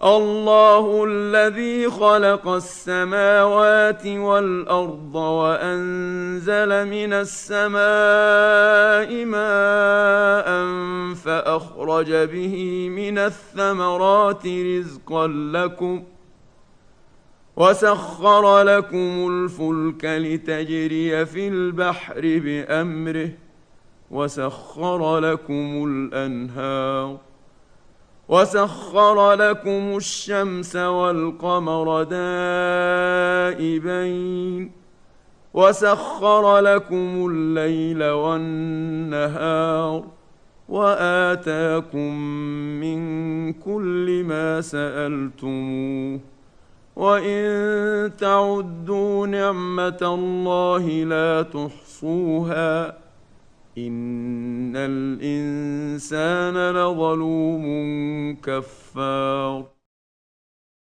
الله الذي خلق السماوات والأرض وأنزل من السماء ماء فأخرج به من الثمرات رزقا لكم وسخر لكم الفلك لتجري في البحر بأمره وسخر لكم الأنهار وسخر لكم الشمس والقمر دائبين وسخر لكم الليل والنهار وآتاكم من كل ما سألتموه وإن تعدوا نعمة الله لا تحصوها إن الإنسان لظلوم كفار.